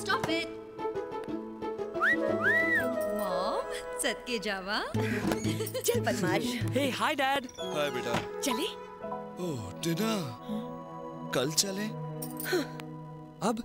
Stop it. Mom, सदके जावा. चल बदमाश. Hey, hi Dad. हाय बेटा. चले? ओह, डिनर. कल चले? अब?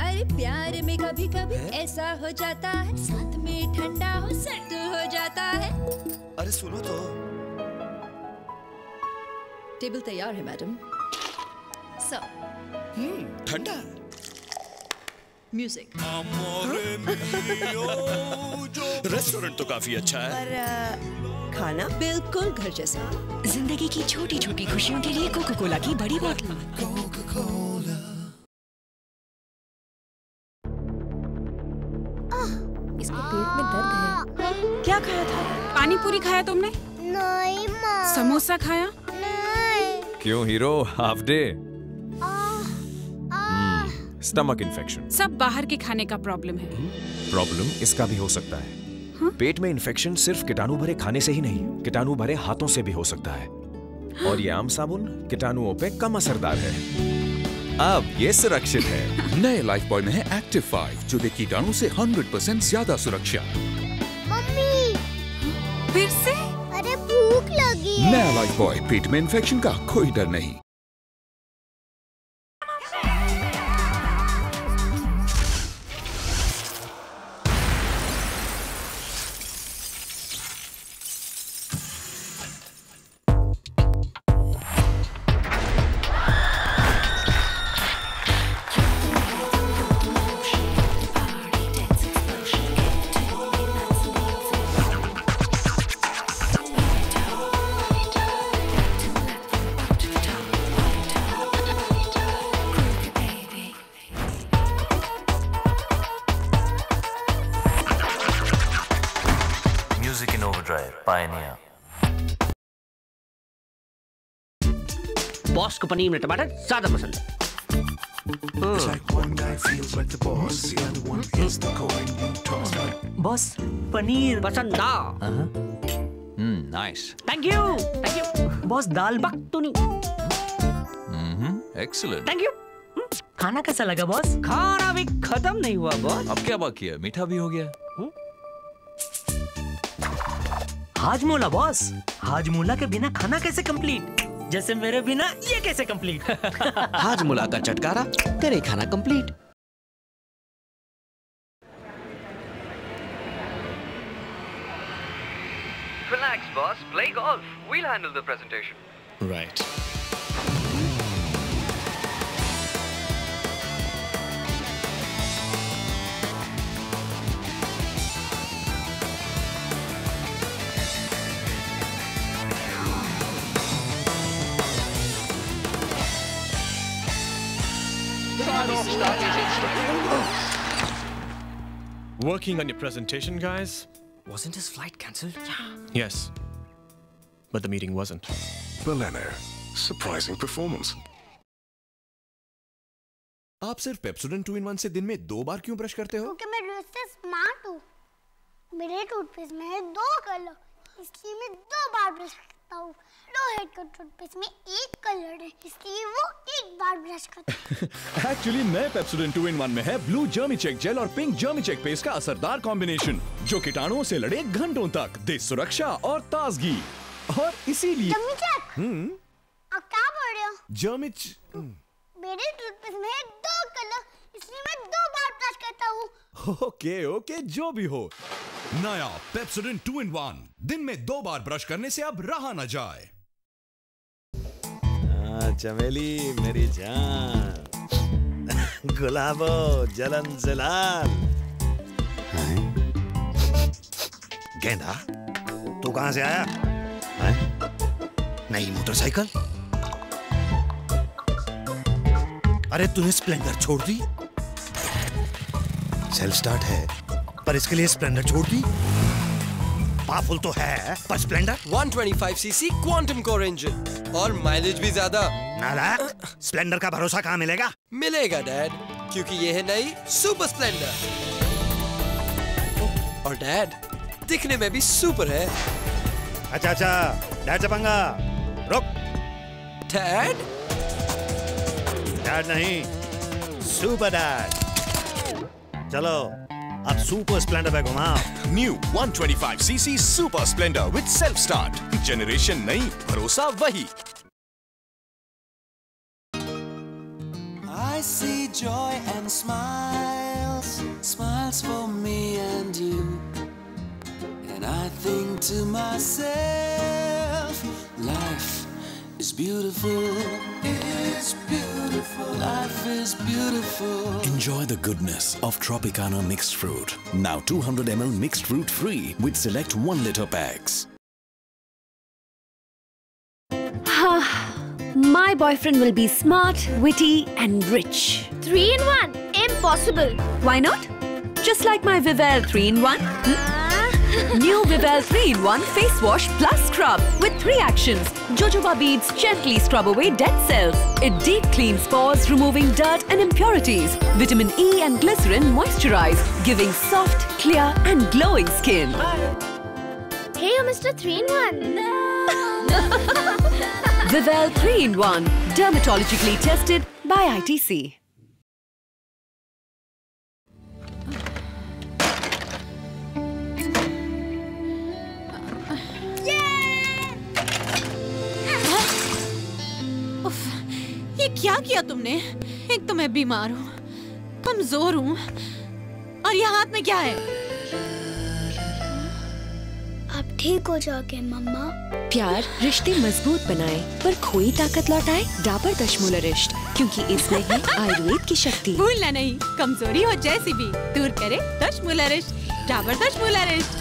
अरे प्यार में कभी कभी ऐसा हो जाता है, साथ में ठंडा हो सेट हो जाता है. अरे सुनो तो. टेबल तैयार है मैडम. सो. ठंडा. म्यूजिक. रेस्टोरेंट तो काफी अच्छा है. पर खाना बिल्कुल घर जैसा. जिंदगी की छोटी छोटी खुशियों के लिए कोका कोला की बड़ी बोतल. इसको पेट में दर्द है. क्या खाया था? पानी पूरी खाया तुमने? नहीं माँ. समोसा खाया? नहीं. क्यों hero, half day? Stomach infection. सब बाहर के खाने का प्रॉब्लम है. प्रॉब्लम इसका भी हो सकता है. पेट में इन्फेक्शन सिर्फ कीटाणु भरे खाने से ही नहीं, कीटाणु भरे हाथों से भी हो सकता है. और ये आम साबुन कीटाणुओं पे कम असरदार है. अब ये सुरक्षित है. नए लाइफबॉय में है एक्टिव 5 जो दे कीटाणु से 100% ज्यादा सुरक्षा. मम्मी. फिर से? अरे भूख लगी है. नया लाइफबॉय, पेट में इन्फेक्शन का कोई डर नहीं. बॉस को पनीर में टमाटर ज्यादा पसंद है. बॉस पनीर पसंद ना. नाइस. Thank you. बॉस दाल बख्तूनी. एक्सीलेंट. Thank you. खाना कैसा लगा बॉस? खाना भी खत्म नहीं हुआ बॉस. अब क्या बाकी है? मीठा भी हो गया. हाजमोला बॉस. हाजमोला के बिना खाना कैसे कंप्लीट? जैसे मेरे बिना ये कैसे कंप्लीट? हाजमोला का चटकारा तेरे खाना complete. Relax, boss. Play golf. We'll handle the presentation. Right. Working on your presentation, guys? Wasn't his flight cancelled? Yes. But the meeting wasn't. Baleno. Surprising performance. आप सिर्फ पेप्सोडेंट 2-in-1 से दिन में 2 बार क्यों ब्रश करते हो? क्योंकि मैं रोज से स्मार्ट हूँ. मेरे टूथपेस्ट में है 2 कलर, इसलिए मैं 2 बार ब्रश करता हूँ. लोहेड का टूथपेस्ट में 1 कलर है, इसलिए वो 1 बार ब्रश करता है. एक्चुअली नए पेप्सोडेंट 2-in-1 में है ब्लू जर्मी चेक जेल और पिंक जर्मी चेक पेस्ट का असरदार कॉम्बिनेशन जो कीटाणुओं से लड़े घंटों तक, दे सुरक्षा और ताजगी. और इसीलिए जर्मी चेक. आप क्या बोल रहे हो? जर्मी मेरे टूथपेस्ट में है 2 कलर, इसलिए मैं 2 बार ब्रश करता हूँ. ओके जो भी हो. नया पेप्सोडेंट 2-in-1 दिन में 2 बार ब्रश करने से अब रहा न जाए. चमेली मेरी जान. गुलाबो जलन से लाल. गेंदा तू कहां से आया? नई मोटरसाइकिल? अरे तूने स्प्लेंडर छोड़ दी? सेल्फ स्टार्ट है पर इसके लिए स्प्लेंडर छोड़ दी? पावरफुल तो है पर Splendor 125cc quantum core engine और माइलेज भी ज्यादा. नालायक, स्प्लेंडर का भरोसा कहाँ मिलेगा? मिलेगा डैड, क्योंकि ये है नई सुपर स्प्लेंडर. और डैड दिखने में भी सुपर है. अच्छा डैड चपंगा रुक. डैड? डैड नहीं सुपर डैड। चलो अब सुपर स्प्लेंडर पे घुमाओ। New 125cc super Splendor with self start. Generation नई, भरोसा वही। I see joy and smiles, smiles for me and you. And I think to myself, life is beautiful. It's beautiful. Life is beautiful. Enjoy the goodness of Tropicana mixed fruit. Now 200 ml mixed fruit free with select 1 liter packs. My boyfriend will be smart, witty and rich. 3 in 1. Impossible. Why not? Just like my Vivelle 3-in-1. New Vivelle 3-in-1 face wash plus scrub with 3 actions. Jojoba beads gently scrub away dead cells. It deep cleans pores, removing dirt and impurities. Vitamin E and glycerin moisturize, giving soft, clear and glowing skin. Hey, you're Mr. 3-in-1. Vivelle 3-in-1, dermatologically tested by ITC. ये क्या किया तुमने? एक तो मैं बीमार हूँ, कमजोर हूँ, और ये हाथ में क्या है? अब ठीक हो जाओगे मम्मा। प्यार रिश्ते मजबूत बनाए पर खोई ताकत लौटाए। डाबर दशमूलरिश्त, क्योंकि इसमें है आयुर्वेद की शक्ति। भूलना नहीं, कमजोरी हो जैसी भी दूर करे दशमूलरिश्त। डाबर दशमूलरिश्त।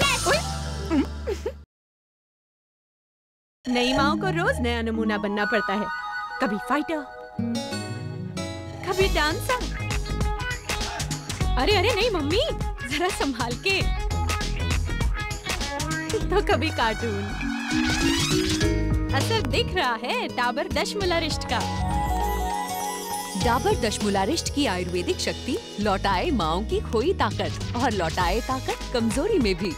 नई माओ को रोज नया नमूना बनना पड़ता है। कभी फाइटर, कभी डांसर। अरे अरे नहीं मम्मी, जरा संभाल के। तो कभी कार्टून। असर दिख रहा है डाबर दशमूलरिश्त का। डाबर दशमूलरिश्त की आयुर्वेदिक शक्ति लौटाए माओं की खोई ताकत और लौटाए ताकत कमजोरी में भी।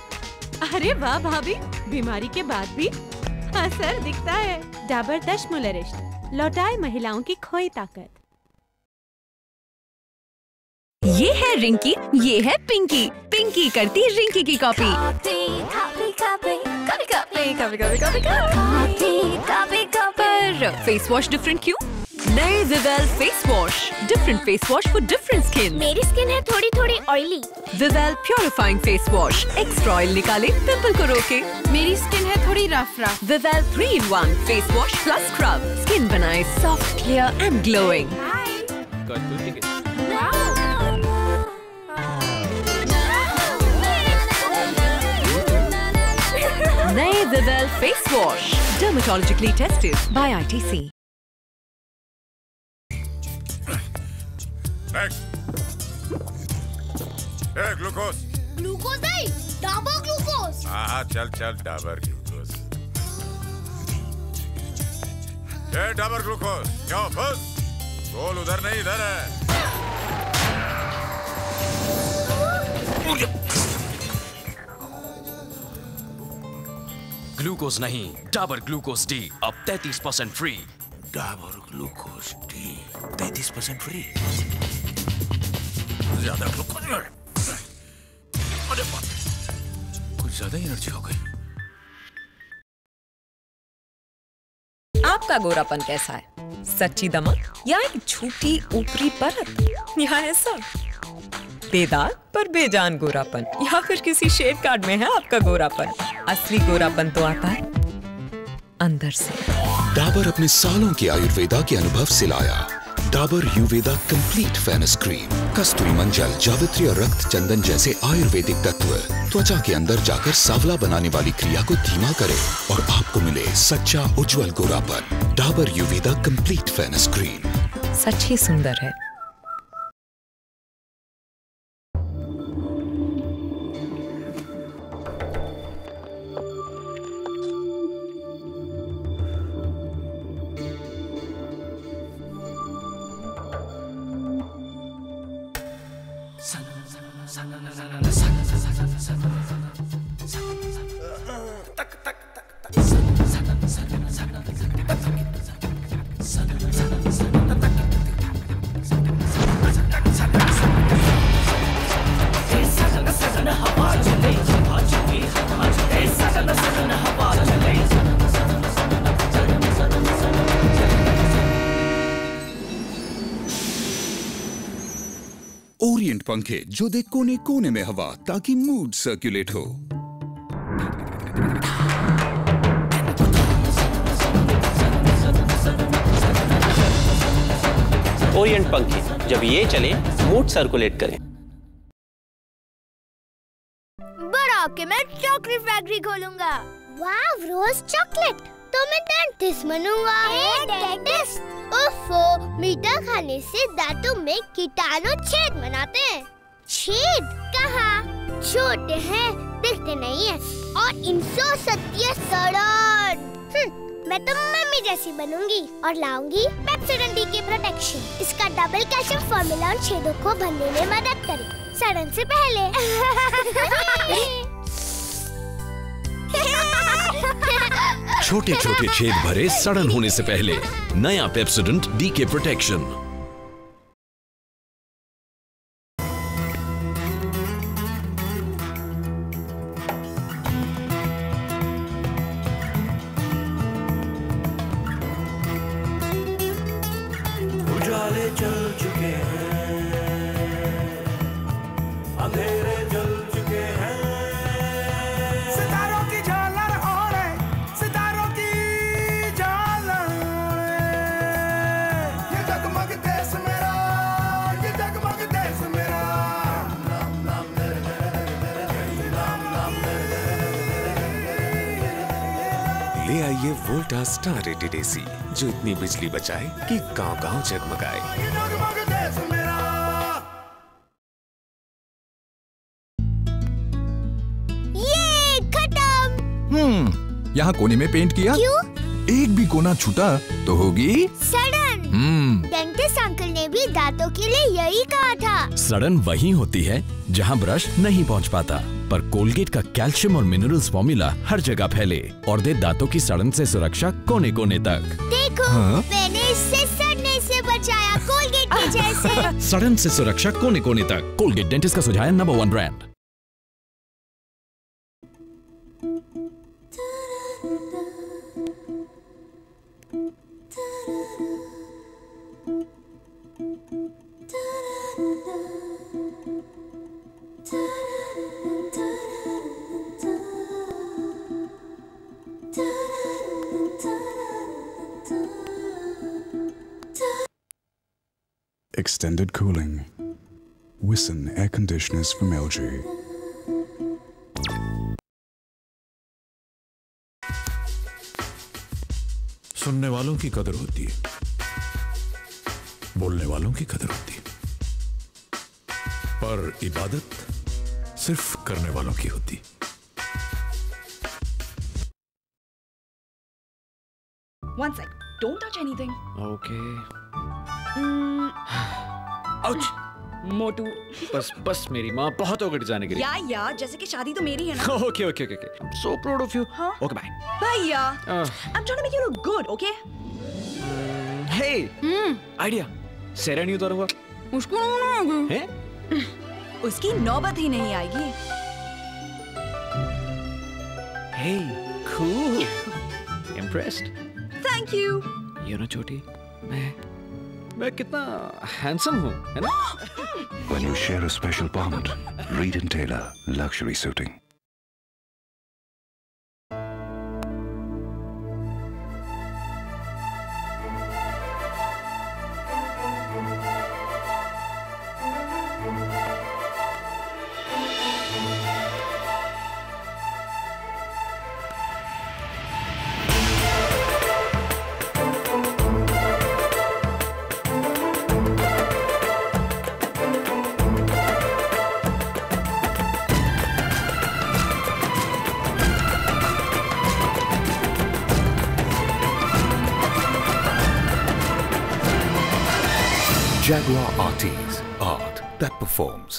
अरे वाह भाभी, बीमारी के बाद भी असर दिखता है। डाबर दशमूलरिश्त लौटाए महिलाओं की खोई ताकत। ये है रिंकी, ये है पिंकी। पिंकी करती रिंकी की कॉपी। पर फेस वॉश डिफरेंट क्यों? नए Vivel face wash, different face wash for different skin. मेरी स्किन है थोड़ी थोड़ी oily. Vivel purifying face wash, extra oil निकाले, पिंपल को रोके। मेरी स्किन है थोड़ी rough. Vivel 3-in-1 face wash plus scrub, skin बनाए सॉफ्ट, क्लियर एंड ग्लोइंग। नए Vivel face wash, dermatologically tested by ITC. Glucose. Glucose नहीं, डाबर ग्लूकोज। हाँ चल डाबर ग्लूकोज। डाबर ग्लूकोज क्यों बस? गोल उधर नहीं, इधर है। ग्लूकोज नहीं, डाबर ग्लूकोज डी अब 33% free. Dabur glucose D 33% free. ज्यादा ग्लूकोज है। अरे बाप, कुछ ज्यादा एनर्जी हो गई। आपका गोरापन कैसा है? सच्ची दमक या एक झूठी ऊपरी परत, या ऐसा बेदाग पर बेजान गोरापन, या फिर किसी शेड कार्ड में है आपका गोरापन? असली गोरापन तो आता है अंदर से। डाबर अपने सालों की आयुर्वेदा के अनुभव से लाया डाबर यूवेदा कंप्लीट फेयरनेस क्रीम। कस्तूरी मंजल, जावित्री और रक्त चंदन जैसे आयुर्वेदिक तत्व त्वचा के अंदर जाकर सांवला बनाने वाली क्रिया को धीमा करे और आपको मिले सच्चा उज्जवल गोरापन। डाबर यूवेदा कंप्लीट फेयरनेस क्रीम सच ही सुंदर है। ओरिएंट पंखे जो दे कोने कोने में हवा ताकि मूड सर्कुलेट हो। ओरिएंट पंखे, जब ये चले मूड सर्कुलेट करें। बड़ा होके मैं चॉकलेट फैक्ट्री खोलूंगा। वाव, रोज चॉकलेट। तो मैं डेंटिस्ट बनूंगा। डेंटिस्ट? ओफो, मीठा खाने से दांतों में कीटाणु छेद बनाते हैं। छेद कहाँ? छोटे हैं, दिखते नहीं है, और इनसे सत्य सड़न। मैं तो मम्मी जैसी बनूंगी और लाऊंगी पेप्सोडेंट डीके प्रोटेक्शन। इसका डबल कैल्शियम फॉर्मूला उन छेदों को भरने में मदद करे सड़न से पहले। छोटे छोटे छेद भरे सड़न होने से पहले नया पेप्सोडेंट डीके प्रोटेक्शन। उजाले चल चुके हैं, अंधेरे जल चुके हैं, सितारों की झालर और सितारों की झालर। ये जगमग देश मेरा, ये जगमग देश मेरा। ले आइए वोल्टा स्टार रेटेड एसी जो इतनी बिजली बचाए कि गांव-गांव जगमगाए। ये जगमग देश मेरा। ये खत्म। यहाँ कोने में पेंट किया? क्यों? एक भी कोना छूटा तो होगी सड़न। डेंटिस्ट अंकल ने भी दांतों के लिए यही कहा था। सड़न वहीं होती है जहां ब्रश नहीं पहुंच पाता, पर कोलगेट का कैल्शियम और मिनरल्स फॉर्मूला हर जगह फैले और दे दांतों की सड़न से सुरक्षा कोने कोने तक। देखो, मैंने इससे सड़ने से बचाया, कोलगेट के जैसे। सड़न से सुरक्षा कोने कोने तक। कोलगेट डेंटिस्ट का सुझाव number 1 brand. Extended cooling. Wison air conditioners from LG. सुनने वालों की कदर होती है, बोलने वालों की कदर होती है, पर इबादत सिर्फ करने वालों की होती है। One sec. Don't touch anything. Okay. Ouch. मोटू, बस मेरी माँ बहुत हो गई जाने के लिए। यार, जैसे कि शादी तो मेरी है ना। Okay. I'm so proud of you. हाँ? Okay, bye. भैया, I'm trying to make you look good, okay? Hey. Idea. Sarah नहीं उतारा हुआ? उसको नहीं आएगी। हैं? उसकी नौबत ही नहीं आएगी। Hey, cool. Impressed. Thank you. You know छोटी, मैं कितना हैंडसम हूँ, है ना? When you share a special bond, Reed & Taylor Luxury Suiting. Jaguar RTs, art that performs.